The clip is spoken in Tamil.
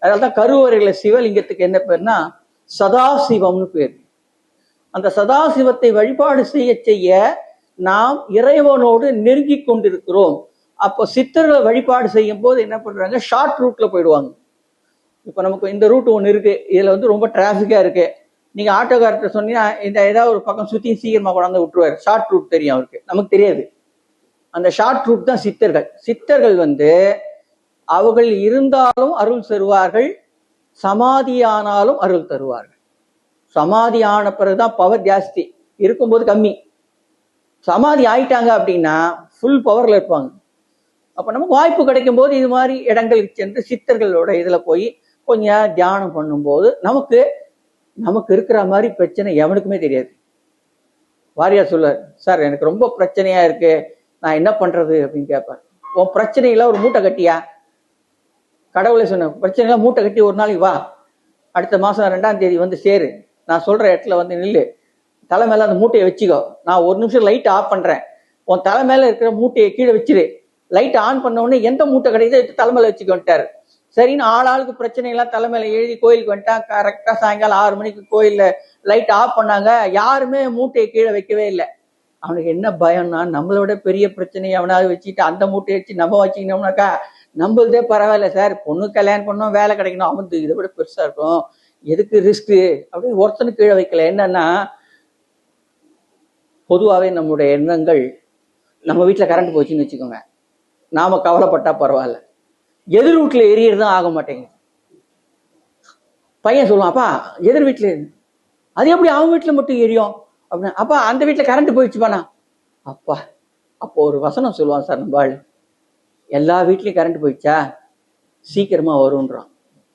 அதனால்தான் கருவறையில சிவலிங்கத்துக்கு என்ன பேர்னா சதாசிவம்னு பேர். அந்த சதாசிவத்தை வழிபாடு செய்ய செய்ய நாம் இறைவனோடு நெருங்கி கொண்டிருக்கிறோம். அப்போ சித்தர்களை வழிபாடு செய்யும் போது என்ன பண்றாங்க, ஷார்ட் ரூட்ல போயிடுவாங்க. இப்ப நமக்கு இந்த ரூட் ஒன்று இருக்கு, இதுல வந்து ரொம்ப டிராபிக்கா இருக்கு, நீங்க ஆட்டோக்கார்ட்ட சொன்னீங்கன்னா இந்த ஏதாவது ஒரு பக்கம் சுத்தி சீக்கிரமா கொண்டாந்து விட்டுருவாரு. ஷார்ட் ரூட் தெரியும் அவருக்கு, நமக்கு தெரியாது. அந்த ஷார்ட் ரூட் தான் சித்தர்கள். சித்தர்கள் வந்து அவர்கள் இருந்தாலும் அருள் தருவார்கள், சமாதியானாலும் அருள் தருவார்கள். சமாதி ஆன பிறகுதான் பவர் ஜாஸ்தி, இருக்கும்போது கம்மி. சமாதி ஆயிட்டாங்க அப்படின்னா ஃபுல் பவர்ல இருப்பாங்க. அப்ப நமக்கு வாய்ப்பு கிடைக்கும் போது இது மாதிரி இடங்களுக்கு சென்று சித்தர்களோட இதுல போய் கொஞ்சம் தியானம் பண்ணும்போது நமக்கு இருக்கிற மாதிரி பிரச்சனை எவனுக்குமே தெரியாது. வாரியார் சொல்லுவார், சார் எனக்கு ரொம்ப பிரச்சனையா இருக்கு, நான் என்ன பண்றது அப்படின்னு கேட்பார். உன் பிரச்சனையில ஒரு மூட்டை கட்டியா, கடவுளை சொன்ன பிரச்சனையில மூட்டை கட்டி ஒரு நாளைக்கு வா, அடுத்த மாசம் 2ஆம் தேதி வந்து சேரு, நான் சொல்ற இடத்துல வந்து நில்லு, தலை மேல அந்த மூட்டையை வச்சுக்கோ, நான் ஒரு நிமிஷம் லைட் ஆஃப் பண்றேன், உன் தலை மேல இருக்கிற மூட்டையை கீழே வச்சிரு, லைட் ஆன் பண்ண உடனே எந்த மூட்டை கிடைக்குதோ தலைமையில வச்சுக்கோன்ட்டாரு. சரின்னு ஆளாளுக்கு பிரச்சனைலாம் தலைமையில எழுதி கோயிலுக்கு வந்துட்டான். கரெக்டா சாயங்காலம் 6 மணிக்கு கோயில்ல லைட் ஆஃப் பண்ணாங்க, யாருமே மூட்டையை கீழே வைக்கவே இல்லை. அவனுக்கு என்ன பயம்னா, நம்மளோட பெரிய பிரச்சனையை அவனாவது வச்சுட்டு அந்த மூட்டையை வச்சு நம்ம வச்சுக்கணும்னாக்கா நம்மளதே பரவாயில்ல சார், பொண்ணு கல்யாணம் பண்ணோம், வேலை கிடைக்கணும், அவன் இதை விட பெருசா இருக்கும், எதுக்கு ரிஸ்க் அப்படின்னு ஒருத்தனுக்கு கீழே வைக்கல. என்னன்னா, பொதுவாகவே நம்முடைய எண்ணங்கள், நம்ம வீட்டில் கரண்ட் போச்சுன்னு வச்சுக்கோங்க, நாம கவலைப்பட்டா பரவாயில்ல, எதிர் வீட்டுல எரியறதுதான் ஆக மாட்டேங்குது. பையன் சொல்லுவான், அப்பா எதிர் வீட்டுல அது எப்படி அவங்க வீட்டுல மட்டும் எரியும் அப்படின்னா, அப்பா அந்த வீட்டுல கரண்ட் போயிடுச்சுப்பானா, அப்பா அப்போ ஒரு வசனம் சொல்லுவான் சார், நம்ம ஆள், எல்லா வீட்லயும் கரண்ட் போயிடுச்சா சீக்கிரமா வரும்ன்றான்.